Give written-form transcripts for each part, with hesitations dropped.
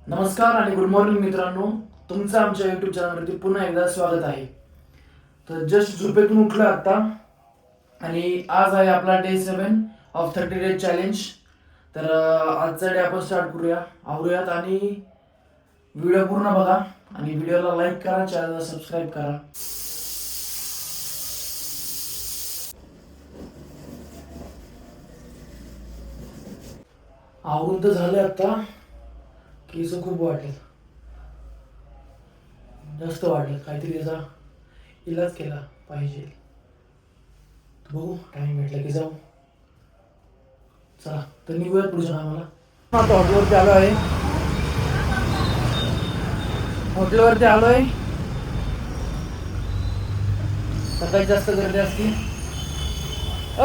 नमस्कार आणि good morning मित्रांनो, तुमचं आमच्या यूट्यूब चॅनलवरती पुन्हा एकदा स्वागत आहे. तर जस्ट झोपेतून उठलो आता आणि आज आहे आपला डे 7 ऑफ 30 डेज चॅलेंज. तर आजचा डे आपण स्टार्ट करूया, आवरूयात आणि व्हिडिओ पूर्ण बघा आणि व्हिडिओला लाईक करा, चॅनलला सबस्क्राईब करा. आवरून तर झालं आता, केस खूप वाढले, जास्त वाढले, काहीतरी याचा इलाज केला पाहिजे. बघू, टाइम भेटला की जाऊ. चला तर निघूयात पुढच्या कामाला. आता हॉटेलवरती आलो आहे, सकाळी जास्त गर्दी असते. ओ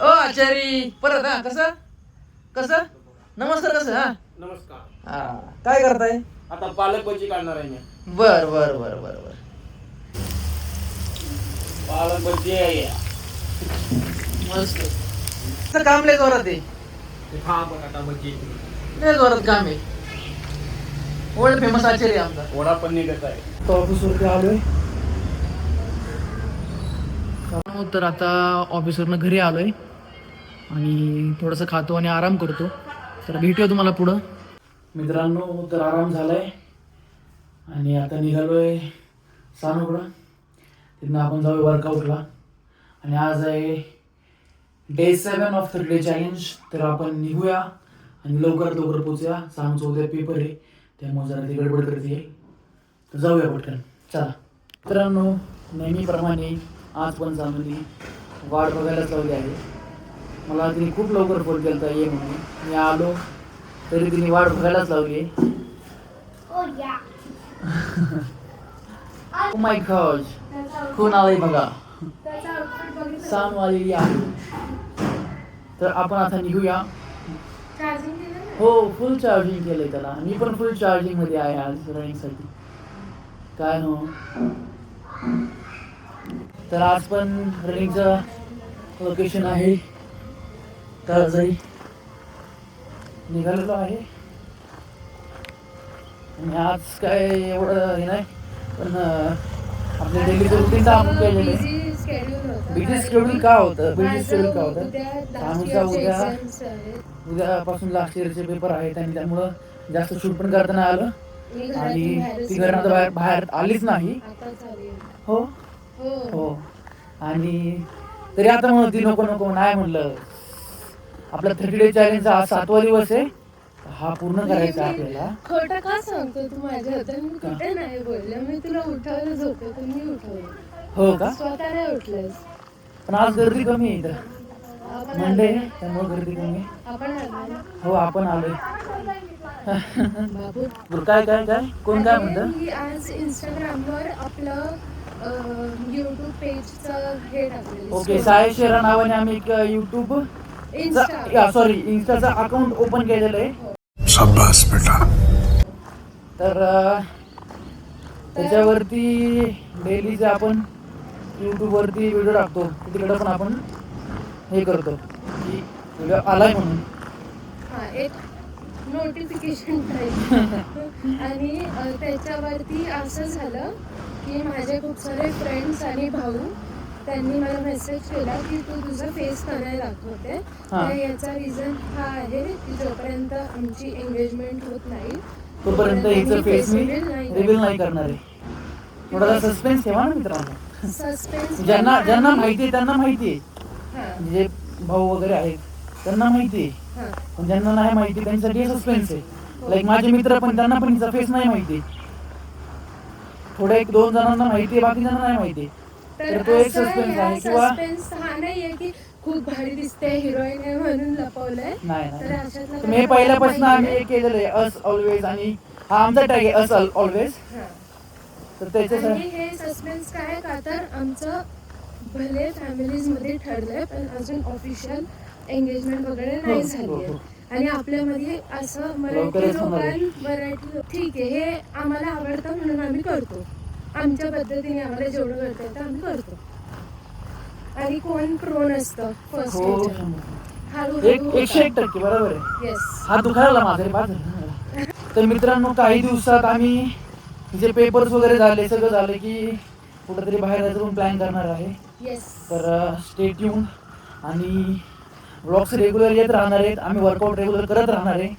आचारी परत हा, कसं नमस्कार, कसं हा नमस्कार. हा, काय करताय? आता पालक भजी काढणार आहे मी. बर. पालक भजी आहे. मस्त काम लय जोरात आहे, हा बटाटा भजी. लय जोरात काम आहे. वर्ल्ड फेमस आचार्य आमचा. वडा पण निघत आहे. तो ऑफिसवरती आलोय. तर आता ऑफिसवरनं घरी आलोय आणि थोडंसं खातो आणि आराम करतो. तर भेटूया तुम्हाला पुढं मित्रांनो. तर आराम झालाय आणि आता निघालोय सानूकडं. तिथनं आपण जाऊया वर्कआउटला आणि आज आहे डे 7 ऑफ 30 डे चॅलेंज. तर आपण निघूया आणि लवकरात लवकर पोचूया. सानूचा उद्या पेपर आहे, त्यामुळे जरा ती गडबड करते. तर जाऊया पटकन, चला. मित्रांनो, नेहमीप्रमाणे आज पण सानूनी वाट बघायलाच लावली आहे. मला तिने खूप लवकर फोन केला ये म्हणून. मी आलो तरी तिने वाट बघायलाच लावली. ओ माय गॉड, कोण आलंय बघा, सानू आलेली आहे. तर आपण आता निघूया. हो, फुल चार्जिंग केलंय त्याला. मी पण फुल चार्जिंग मध्ये आहे आज रनिंगसाठी. काय नो, तर आज पण रनिंगचं लोकेशन आहे तळजाई. निघालेलो आहे आणि आज काय एवढं हे नाही, पण आपल्या डेलीचं रुटीन आपण केलेलं आहे. बिझी शेड्यूल का होतं सानूचा उद्यापासून लास्ट इयरचे पेपर आहेत आणि त्यामुळं जास्त शूट पण करता नाही आलं आणि ती घरात बाहेर आलीच नाही. हो आणि तरी आता म्हणून ती नको नाही म्हणलं. आपला 30 डे चॅलेंज हा 7वा दिवस आहे, हा पूर्ण करायचा आपल्याला. खोटं का सांगतो तू माझ्या हातात? मी कुठे नाही बोलले. मी तुला उठवलं झोपेतून, मी उठवलं. हो का? स्वतः नाही उठलंस. पण आज गर्दी कमी आहे इथं, मंडे आहे त्यामुळे गर्दी कमी आहे. आपण आलो. हो, आपण आलोय. बाबू काय कोण काय म्हणतं? मी आज इंस्टाग्रामवर आपलं युट्यूब पेजचं हे टाकलेलं. ओके, साय शेरा नावाने आम्ही एक युट्यूब इंस्टाचा अकाउंट ओपन केलेलं आहे. शाबास बेटा. तर त्याच्यावरती डेलीचे आपण यूट्यूबवरती व्हिडिओ टाकतो. तिकडं पण आपण हे करतो की व्हिडिओ आलाय म्हणून. हां, एक नोटिफिकेशन टाईप. आणि त्याच्यावरती असं झालं की माझे खूप सारे फ्रेंड्स आणि भाऊ त्यांनी मला मेसेज केला की तू तुझा फेस का नाही दाखवते. तर याचा रिझन हा आहे की जोपर्यंत आमची एंगेजमेंट होत नाही तोपर्यंत हिचं फेस मी रिव्हील नाही करणार आहे. थोडासा सस्पेन्स ठेवा ना मित्रांनो. सस्पेन्स ज्यांना माहिती आहे त्यांना माहिती आहे, हां जे भाऊ वगैरे आहेत त्यांना माहिती आहे. हां पण ज्यांना नाही माहिती त्यांच्यासाठी सस्पेन्स आहे. लाईक माझे मित्र पण, त्यांना पण हिचा फेस नाही माहिती. थोडे 1-2 जणांना माहिती आहे, बाकी जणांना नाही माहिती. तर तो एक सस्पेन्स आहे. किंवा सस्पेन्स हा नाहीये की खूप भारी दिसते हिरोईन आहे म्हणून लपवलंय. नाही. तर मी पहिल्यापासून आम्ही एक केलेलं आहे, अस ऑलवेज, आणि हा आमचा टॅग आहे, अस ऑलवेज. तर त्याच्यासाठी हे सस्पेन्स काय का तर आमचं भले फॅमिलीज मध्ये ठरलंय पण अजून ऑफिशियल एंगेजमेंट वगैरे नाही झाली आहे. आणि आपल्यामध्ये असं मराठी ठीक आहे, हे आम्हाला आवडतं म्हणून आम्ही करतो. आमच्या पद्धतीने आम्हाला जेवढं करता येतं आम्ही करतो. आणि कोण प्रो नसतं फर्स्ट. हळूहळू 101% बरोबर आहे. येस. हात दुखायला माझा रे बाद झाला. तर मित्रांनो काही दिवसात आम्ही जे पेपर्स वगैरे झाले सगळं झालं की कुठेतरी बाहेर जायचं प्लॅन करणार आहे. येस. तर स्टे ट्यून आणि व्लॉग्स रेग्युलर येत राहणार आहेत. आम्ही वर्कआउट रेग्युलर करत राहणार आहे.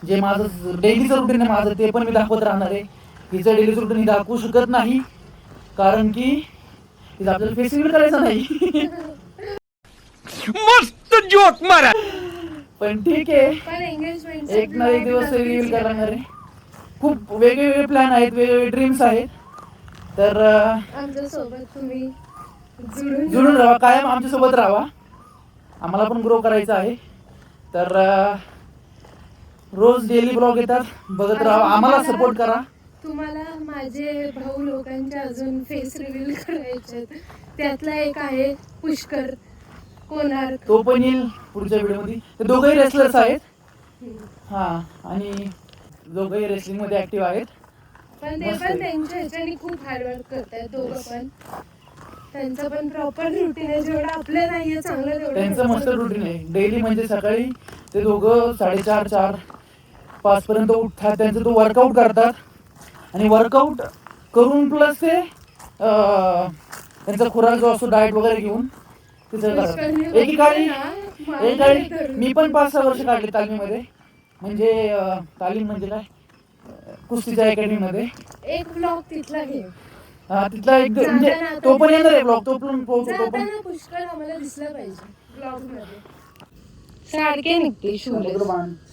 जे माझं डेलीचं रुटीन आहे माझं ते पण मी दाखवत राहणार आहे. हिचं डेलीचं रुटीन मी दाखवू शकत नाही कारण की तिथं आपल्याला फेस्टिवल करायचं नाही. मस्त जोक मारा. पण ठीक आहे, पण एंगेजमेंट एक ना एक दिवस रिव्हील करणार आहे. खूप वेगवेगळे प्लॅन आहेत, वेगवेगळे ड्रीम्स आहेत. तर आमच्या सोबत तुम्ही जुळून जुळून राहा, कायम आमच्यासोबत राहा. आम्हाला पण ग्रो करायचं आहे. तर रोज डेली ब्लॉग येतात, बघत राहा, आम्हाला सपोर्ट करा. तुम्हाला माझे भाऊ लोकांचे अजून फेस रिव्हील करायचे आहेत. त्यातला एक आहे पुष्कर कोणार्क. तो पण येईल पुढच्या व्हिडिओमध्ये. ते दोघंही रेसलर्स आहेत. हा, आणि दोघंही रेसलिंग मध्ये ऍक्टिव्ह आहेत. पण ते पण त्यांच्या ह्याच्याने खूप हार्डवर्क करतात दोघं पण. त्यांचं पण प्रॉपर रुटीन आहे, जेवढं आपलं नाहीये चांगलं तेवढं त्यांचं मस्त रुटीन आहे. डेली म्हणजे सकाळी ते दोघं 4:30 4-5 पर्यंत उठतात. त्यांचं तो वर्कआउट करतात आणि वर्कआउट करून प्लस ते त्यांचा खुराक जो असतो डाएट वगैरे घेऊन ते सगळं करतात. एकेकाळी मी पण 5-6 वर्ष काढले तालीमीमध्ये. म्हणजे तालीम म्हणजे काय, कुस्तीच्या अकॅडमीमध्ये. एक ब्लॉग तिथला घे. तिथला एक म्हणजे तो पण येणार आहे ब्लॉग. तो पण जाताना पुष्कर आम्हाला दिसला पाहिजे ब्लॉग मध्ये. सारखे निघते शूज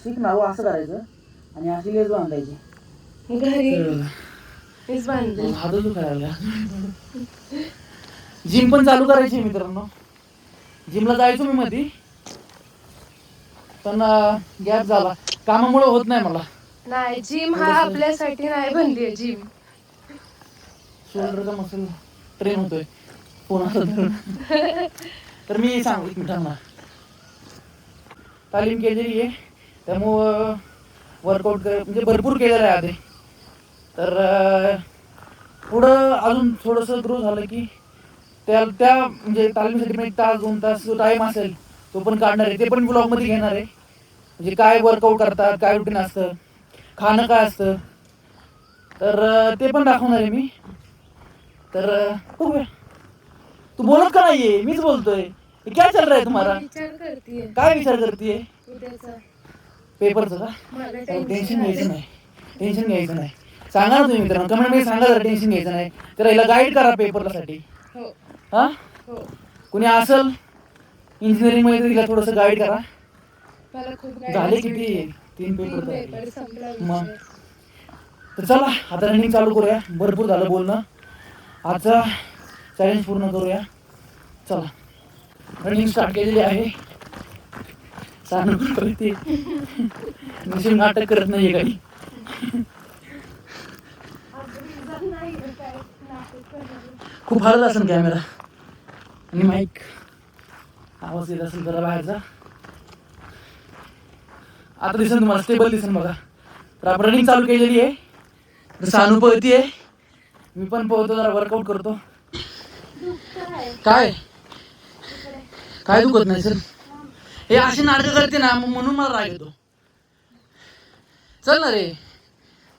शिक ना असं करायचं आणि अशी लेस बांधायची. घरी हेच बांधले. हातच दुखायला. जिम पण चालू करायची मित्रांनो. जिमला जायचो मी मध्ये, पण गॅप झाला, कामामुळे होत नाही मला. नाही, जिम हा आपल्यासाठी नाही बनली आहे जिम. शोल्डरचा मसल ट्रेन होतोय तर मी सांगू एक मित्रांना तालीम केलेली आहे, त्यामुळं वर्कआउट म्हणजे भरपूर केलेलं आहे आधी. तर पुढं अजून थोडंसं ग्रो झालं की त्या म्हणजे तालीमीसाठी पण 1 तास 2 तास जो टाईम असेल तो पण काढणार आहे. ते पण ब्लॉगमध्ये घेणार आहे. म्हणजे काय वर्कआउट करतात, काय रुटीन असतं, खाणं काय असतं, तर ते पण दाखवणार आहे मी. तर बघूया. तू बोलत का नाहीये, मीच बोलतोय. काय चाल रहा है तुम्हारा? विचार करतेय काय विचार करतेय? उद्याचा. पेपरचं का? मला टेन्शन घ्यायचं नाही, टेन्शन घ्यायचं नाही. सांगा ना तुम्ही मित्रांनो, कमेंट मध्ये सांगा जरा टेन्शन घ्यायचं नाही. तर याला गाईड करा पेपरला साठी. हो हा, हो. कुणी असेल इंजिनिअरिंग मध्ये तिला थोडंसं गाईड करा. मला खूप झाले किती 3 पेपर झाले. पेपर संपला मग विषय. तर चला आता रनिंग चालू करूया. भरपूर झालं बोलणं, आजचा चॅलेंज पूर्ण करूया. चला, रनिंग स्टार्ट केलेली आहे. करते निश्चित नाटक करत नाहीये काही. खूप हलत असेल कॅमेरा आणि माईक, आवाज येत असेल जरा बाहेरचा. आता दिसेल तुम्हाला, स्टेबल दिसेल बघा. तर आपण रनिंग चालू केलेली आहे. जसं सानू पळती आहे, मी पण पळतो, जरा वर्कआउट करतो. काय काय दुखत नाही सर, हे अशी नाटकं करते ना म्हणून मला राग येतो. चल ना रे,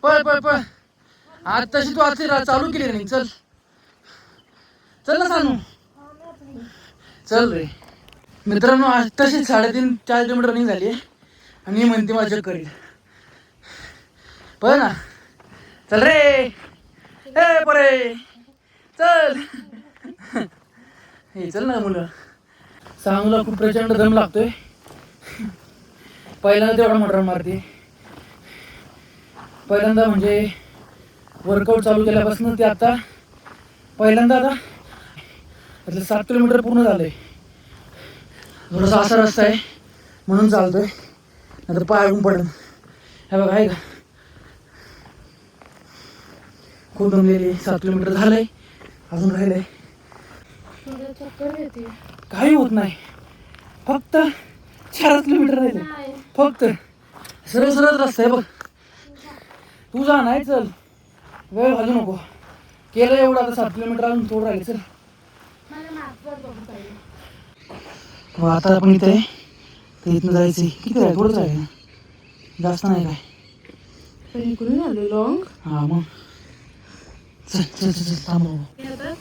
पळ पळ पळ. आज तशी तू आज चालू केली रनिंग. चल चल ना सानू, चल रे. मित्रांनो आज तशीच 3.5-4 किलोमीटर रनिंग झाली आहे आणि म्हणते मला जग करेल. पळ ना, चल रे. ए परे, चल. हे चल ना मुलं. सांगूला खूप प्रचंड दम लागतोय. पहिल्यांदा तेवढा मोटर मारते. पहिल्यांदा म्हणजे वर्कआउट चालू केल्यापासून ते आता पहिल्यांदा आता 7 किलोमीटर पूर्ण झालंय. थोडासा असा रस्ता आहे म्हणून चालतोय, नंतर पाय अडून पडून. हे बघा, आहे का, खूप दमलेली. 7 किलोमीटर झालंय, अजून राहिलंय. काही होत नाही, फक्त 4 किलोमीटर राहिले. फक्त सरळ सरळ रस्ता आहे बघ. तू जा, नाही चल, वेळ घालू नको. केलं एवढं, आता 7 किलोमीटर अजून थोडं राहिले. चल, आता आपण इथे तर इथनं जायचं किती आहे थोडंच आहे ना जास्त नाही काय पण इकडून आलो लॉंग हां मग चल चल चल चल थांब बाबा.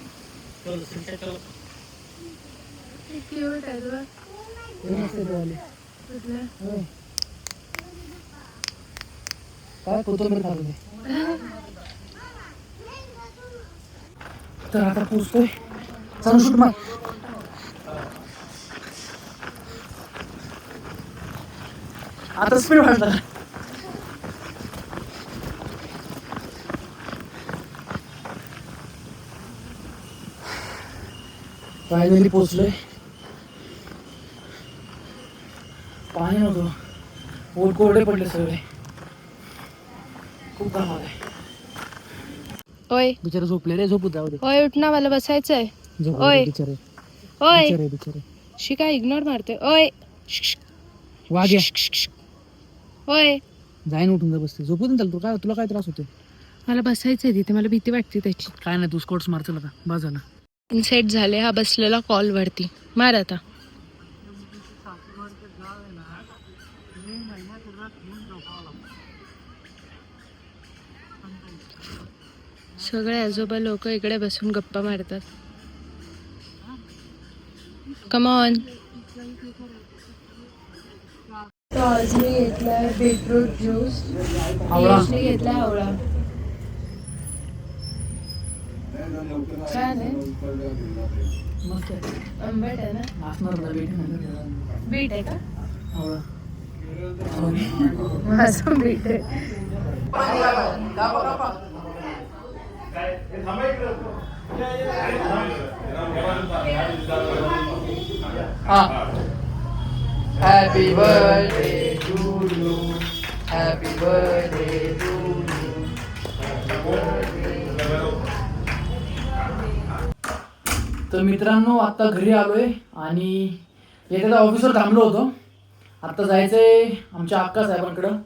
क्यूट आहे तुला हे मस्त आहे वाले. कुठलं होय. काय कोथिंबीर टाकू दे. तर आता पोचतोय चालू शूट मार आता स्पीड वाढला फायनली पोचलोय पाणी नव्हतं पोट कोरडे पडले सगळे खूप काम आलंय ओय बिचारे झोपले रे झोपू जाऊ दे ओय उठ ना मला बसायचंय झोपू ओय. दे बिचारे ओय बिचारे बिचारे शिका इग्नोर मारते ओय वाघ्या ओय जाईन उठून जा बसते झोपू दे ना त्याला तुला काय त्रास होतो मला बसायचंय तिथे मला भीती वाटते त्याची काय नाही तू स्कोट्स मारचल का बस झालं इनसेट झाले हा बसलेला कॉल वरती मार आता सगळे आजोबा लोक इकडे बसून गप्पा मारतात कमॉन तो आज मी घेतलाय बीटरूट ज्यूस आवळा. यशने घेतलाय आवळा छान आहे मस्त आहे आंबट आहे ना असणार ना भेट बीट आहे का आवळा माझं बीट आहे happy birthday to you happy birthday to you तर मित्रांनो आता घरी आलोय आणि येत्या ऑफिसवर थांबलो होतो आता जायचंय आमच्या अक्का साहेबांकडं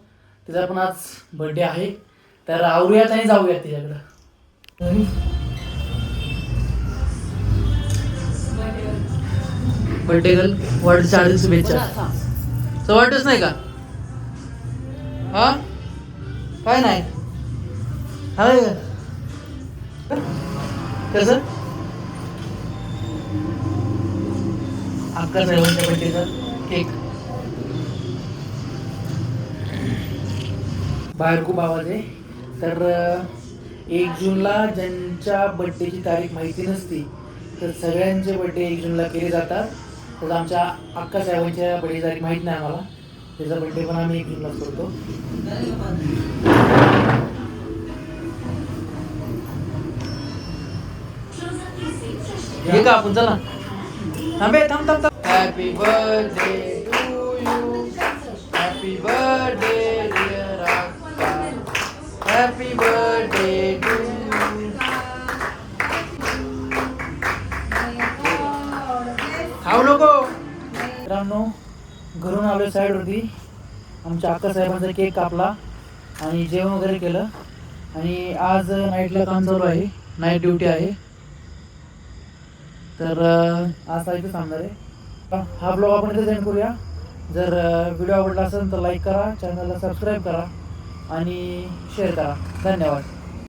तिचा पण आज बर्थडे आहे तर आवरूयात आणि जाऊयात तिच्याकडं बर्थडे गर्ल वाढदिवसाच्या शुभेच्छा तर वाटच नाही का हा काय नाही हाय का कसं अक्का साहेबांच्या बर्थडेचा केक बाहेर खूप आवाज आहे तर 1 जूनला ज्यांच्या बड्डेची तारीख माहिती नसती तर सगळ्यांचे बड्डे 1 जूनला केले जातात तर आमच्या अक्का साहेबांच्या बड्डेची तारीख माहीत नाही आम्हाला त्याचा बड्डे पण आम्ही 1 जूनलाच करतो हे का आपण चला थांबे थांब थांब happy birthday to you happy birthday dear अक्का हॅपी बर्थडे टू यू खाऊ नको मित्रांनो घरून आलो साईडवरती आमच्या अक्का साहेबांचा केक कापला आणि जेवण वगैरे केलं आणि आज नाईटला काम चालू आहे नाईट ड्युटी आहे तर आज इथे थांबणार आहे हा ब्लॉग आपण इथे सेंड करूया जर व्हिडिओ आवडला असेल तर लाईक करा चॅनलला सबस्क्राईब करा आणि शेअर करा धन्यवाद